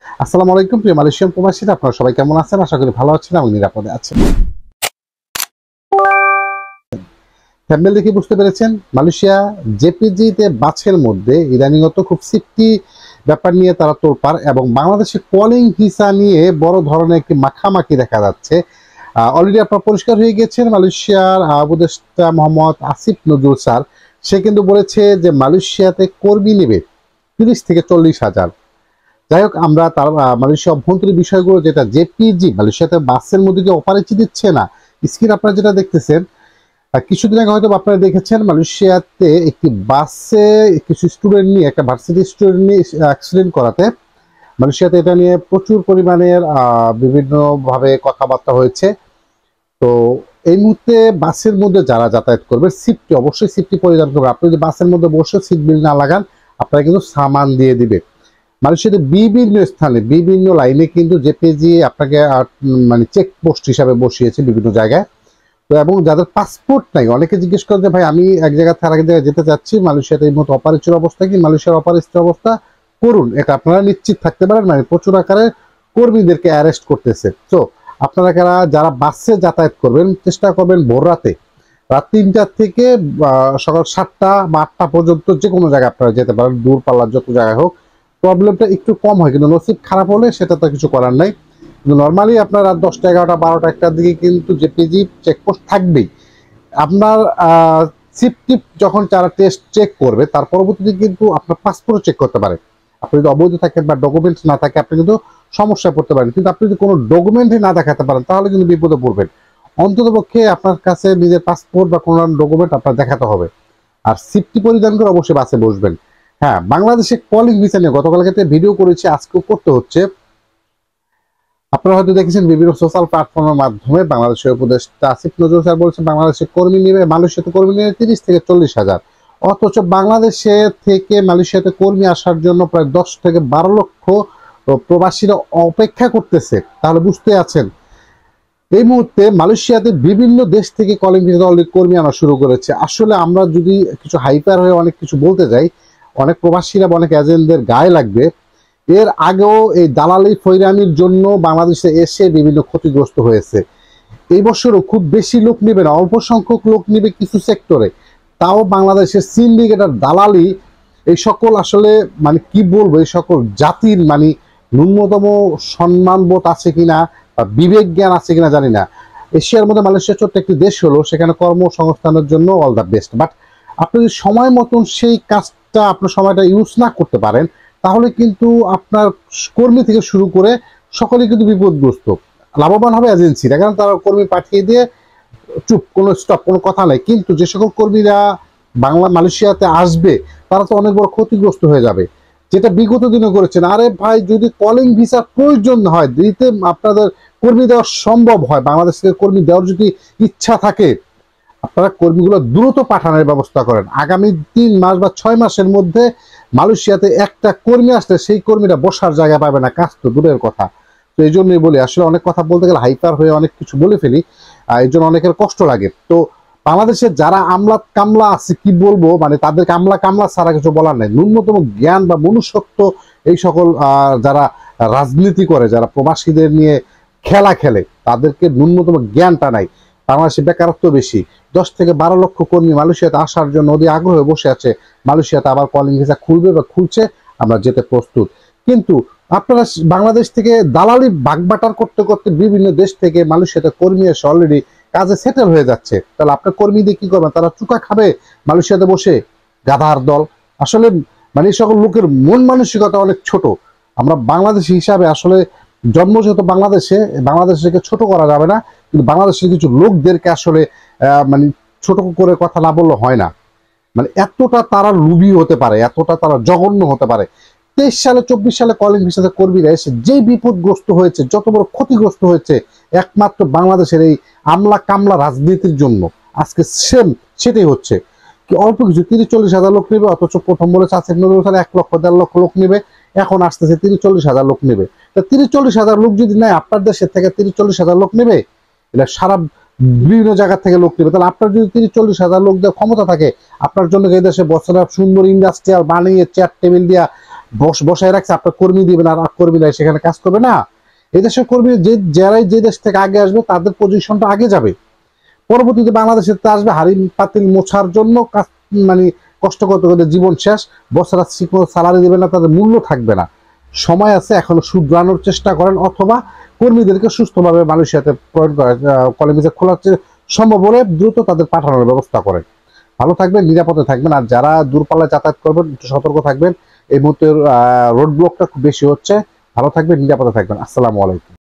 আসসালামু আলাইকুম প্রিয় মালয়েশিয়ান প্রবাসীরা, আপনারা সবাই কেমন আছেন? আশা করি ভালো আছেন এবং নিরাপদে আছেন। থাম্বনেল দেখে বুঝতে পেরেছেন, মালয়েশিয়া জেপিজি তে বাছের মধ্যে ইদানিংত খুব সিফটি ব্যাপার নিয়ে তারা তোলপাড়, এবং বাংলাদেশে কলিং ভিসা নিয়ে বড় ধরনের একটি মাখামাখি দেখা যাচ্ছে। অলরেডি আপনারা পরিষ্কার হয়ে গেছেন, মালয়েশিয়ার উপদেষ্টা মোহাম্মদ আসিফ নজরুল স্যার, সে কিন্তু বলেছে যে মালয়েশিয়াতে কর্মী নেবে 30 থেকে 40 হাজার। যাই হোক, আমরা তার মালয়েশিয়া অভ্যন্তরীণ বিষয়গুলো, যেটা জেপিজি মালয়েশিয়াতে বাসের মধ্যে যে অপারেচি দিচ্ছে না, স্ক্রিন আপনারা যেটা দেখতেছেন, কিছুদিন আগে হয়তো আপনারা দেখেছেন মালয়েশিয়াতে একটি বাসে কিছু স্টুডেন্ট নিয়ে, একটা ভার্সিটি স্টুডেন্ট নিয়ে অ্যাক্সিডেন্ট করাতে মালয়েশিয়াতে এটা নিয়ে প্রচুর পরিমাণের বিভিন্নভাবে কথাবার্তা হয়েছে। তো এই মুহূর্তে বাসের মধ্যে যারা যাতায়াত করবে, সিটটি অবশ্যই সিটটি পরিধান করবে। আপনি যদি বাসের মধ্যে বসে সিট বেল্ট না লাগান, আপনারা কিন্তু সামান দিয়ে দিবে। মালয়েশিয়াতে বিভিন্ন স্থানে বিভিন্ন লাইনে কিন্তু জেপিজি আপনাকে মানে চেক পোস্ট হিসাবে বসিয়েছে বিভিন্ন জায়গায়। তো এবং যাদের পাসপোর্ট নাই, অনেকে জিজ্ঞেস করে যে ভাই আমি এক জায়গা থেকে আরেক জায়গায় যেতে চাচ্ছি, মালয়েশিয়াতে এই মতো অপারেশন অবস্থা কি, মালয়েশিয়ার অপারেশন অবস্থা করুন, এটা আপনারা নিশ্চিত থাকতে পারেন। মানে প্রচুর আকারে কর্মীদেরকে অ্যারেস্ট করতেছে। তো আপনারা যারা বাসে যাতায়াত করবেন, চেষ্টা করবেন ভোর রাতে, রাত 3টা থেকে সকাল 7টা বা 8টা পর্যন্ত যে কোনো জায়গায় আপনারা যেতে পারেন, দূর পাল্লার যত জায়গায় হোক। প্রবলেমটা একটু কম হয়, কিন্তু নসিব খারাপ হলে সেটা তো কিছু করার নাই। কিন্তু নর্মালি আপনার রাত 10টা 11টা 12টা 1টার দিকে কিন্তু জেপিজি চেকপোস্ট থাকবেই। আপনার সিপ টিপ যখন তারা টেস্ট চেক করবে, তার পরবর্তীতে কিন্তু আপনার পাসপোর্ট চেক করতে পারে। আপনি যদি অবৈধ থাকেন বা ডকুমেন্ট না থাকে, আপনি কিন্তু সমস্যায় পড়তে পারেন। কিন্তু আপনি যদি কোনো ডকুমেন্টই না দেখাতে পারেন, তাহলে কিন্তু বিপদে পড়বেন। অন্ততপক্ষে আপনার কাছে নিজের পাসপোর্ট বা কোনো ডকুমেন্ট আপনার দেখাতে হবে। আর সিফটি পরিধান করে অবশ্যই বাসে বসবেন। হ্যাঁ, বাংলাদেশে কলিং ভিসা নিয়ে গতকালকে একটা ভিডিও করেছি, আজকেও করতে হচ্ছে। আপনারা হয়তো দেখেছেন বিভিন্ন সোশ্যাল প্ল্যাটফর্মের মাধ্যমে বাংলাদেশের উপদেষ্টা আসিফ নজরুল স্যার বলছেন বাংলাদেশে কর্মী নেবে, মালয়েশিয়াতে কর্মী নেবে 30 থেকে 40 হাজার। অথচ বাংলাদেশে থেকে মালয়েশিয়াতে কর্মী আসার জন্য প্রায় 10 থেকে 12 লক্ষ প্রবাসীরা অপেক্ষা করতেছে। তাহলে বুঝতে আছেন, এই মুহূর্তে মালয়েশিয়াতে বিভিন্ন দেশ থেকে কলিং ভিসা অলরেডি কর্মী আনা শুরু করেছে। আসলে আমরা যদি কিছু হাইপার হয়ে অনেক কিছু বলতে যাই, অনেক প্রবাসীরা অনেক এজেন্টদের গায়ে লাগবে। এর আগেও এই দালালি ফৈরানির জন্য বাংলাদেশে এসে বিভিন্ন ক্ষতিগ্রস্ত হয়েছে। এই বছরও খুব বেশি লোক নেবে না, অল্প সংখ্যক লোক নেবে কিছু সেক্টরে। তাও বাংলাদেশের সিন্ডিকেট আর দালালি, এই সকল আসলে মানে কি বলবো, এই সকল জাতির মানে ন্যূনতম সম্মানবোধ আছে কিনা বা বিবেক জ্ঞান আছে কিনা জানি না। এশিয়ার মধ্যে মালয়েশিয়া ছোট্ট একটি দেশ হলো, সেখানে কর্মসংস্থানের জন্য অল দ্য বেস্ট। বাট আপনি যদি সময় মতন সেই কাজটা, আপনার সময়টা ইউজ না করতে পারেন, তাহলে কিন্তু আপনার কর্মী থেকে শুরু করে সকলে কিন্তু বিপদগ্রস্ত। লাভবান হবে এজেন্সিরা, কারণ তারা কর্মী পাঠিয়ে দিয়ে চুপ, কোনো স্টপ, কোনো কথা নাই। কিন্তু যে সকল কর্মীরা মালয়েশিয়াতে আসবে, তারা তো অনেক বড় ক্ষতিগ্রস্ত হয়ে যাবে, যেটা বিগত দিনে করেছেন। আরে ভাই, যদি কলিং ভিসার প্রয়োজন হয়, দিতে আপনাদের কর্মী দেওয়া সম্ভব হয়, বাংলাদেশ থেকে কর্মী দেওয়ার যদি ইচ্ছা থাকে, আপনারা কর্মীগুলো দ্রুত পাঠানোর ব্যবস্থা করেন। আগামী 3 মাস বা 6 মাসের মধ্যে মালয়েশিয়াতে একটা কর্মী আসলে সেই কর্মীরা বসার জায়গা পাবে না, কাজ তো দূরের কথা। তো এই জন্যই বলি, আসলে অনেক কথা বলতে গেলে হাইপার হয়ে অনেক কিছু বলে ফেলি, এই জন্য অনেকের কষ্ট লাগে। তো বাংলাদেশে যারা আমলা কামলা আছে, কি বলবো, মানে তাদের কামলা কামলা ছাড়া কিছু বলার নাই। ন্যূনতম জ্ঞান বা মনুষ্যত্ব, এই সকল যারা রাজনীতি করে, যারা প্রবাসীদের নিয়ে খেলা খেলে, তাদেরকে ন্যূনতম জ্ঞানটা নাই। বাংলাদেশে বেকারত্ব বেশি। 10 থেকে 12 লক্ষ কর্মী মালয়েশিয়াতে আসার জন্য অতি আগ্রহে বসে আছে। মালয়েশিয়াতে আবার কলিং ভিসা খুলবে বা খুলছে, আমরা যেতে প্রস্তুত। কিন্তু আপনারা বাংলাদেশ থেকে দালালি বাগবাটার করতে করতে বিভিন্ন দেশ থেকে মালয়েশিয়াতে কর্মী এসে অলরেডি কাজে সেটেল হয়ে যাচ্ছে। তাহলে আপনার কর্মী দিয়ে কি করবেন? তারা চুকা খাবে মালয়েশিয়াতে বসে, গাধার দল। আসলে মানে এই সকল লোকের মন মানসিকতা অনেক ছোট। আমরা বাংলাদেশি হিসাবে আসলে জন্মগত বাংলাদেশে, বাংলাদেশকে ছোট করা যাবে না, কিন্তু বাংলাদেশের কিছু লোকদেরকে আসলে মানে ছোট করে কথা না বললে হয় না। মানে এতটা তারা লুবি হতে পারে, এতটা তারা জঘন্য হতে পারে। 23 সালে 24 সালে কলিং ভিসাতে কর্মীরা এসে যে বিপদগ্রস্ত হয়েছে, যত বড় ক্ষতিগ্রস্ত হয়েছে, একমাত্র বাংলাদেশের এই আমলা কামলা রাজনীতির জন্য আজকে সেটাই হচ্ছে। কি অল্প কিছু 30-40 হাজার লোক নেবে, অথচ প্রথম বলেছে আসিফ নজরুল স্যার 1 লক্ষ 1.5 লক্ষ লোক নেবে, এখন আসতেছে 30-40 হাজার লোক নেবে। তা 30-40 হাজার লোক যদি নেয়, আপনার দেশের থেকে 30-40 হাজার লোক নেবে, এটা সারা বিভিন্ন জায়গা থেকে লোক নেবে। তাহলে আপনার যদি 30-40 হাজার লোক দেওয়ার ক্ষমতা থাকে, আপনার জন্য এই দেশে বছরে সুন্দর ইন্ডাস্ট্রিয়াল বানিয়ে চেয়ার টেবিল দিয়া বসায় রাখছে, আপনার কর্মী দিবেন আর কর্মীরা সেখানে কাজ করবে না। এই দেশের কর্মী যারাই যে দেশ থেকে আগে আসবে তাদের পজিশনটা আগে যাবে, পরবর্তীতে বাংলাদেশে আসবে হাড়ি পাতিল মোছার জন্য কাজ, মানে কষ্ট করতে করতে জীবন শেষ, বছরা ঠিকমতো স্যালারি দেবে না, তাদের মূল্য থাকবে না। সময় আছে, এখনো শুধরানোর চেষ্টা করেন, অথবা কর্মীদেরকে সুস্থভাবে মালয়েশিয়াতে পয়েন্ট করা, কলিং ভিসা খোলা সম্ভব হলে দ্রুত তাদের পাঠানোর ব্যবস্থা করেন। ভালো থাকবেন, নিরাপদে থাকবেন, আর যারা দূরপাল্লায় যাতায়াত করবেন একটু সতর্ক থাকবেন। এই মুহূর্তে রোড ব্লকটা খুব বেশি হচ্ছে। ভালো থাকবেন, নিরাপদে থাকবেন। আসসালামু আলাইকুম।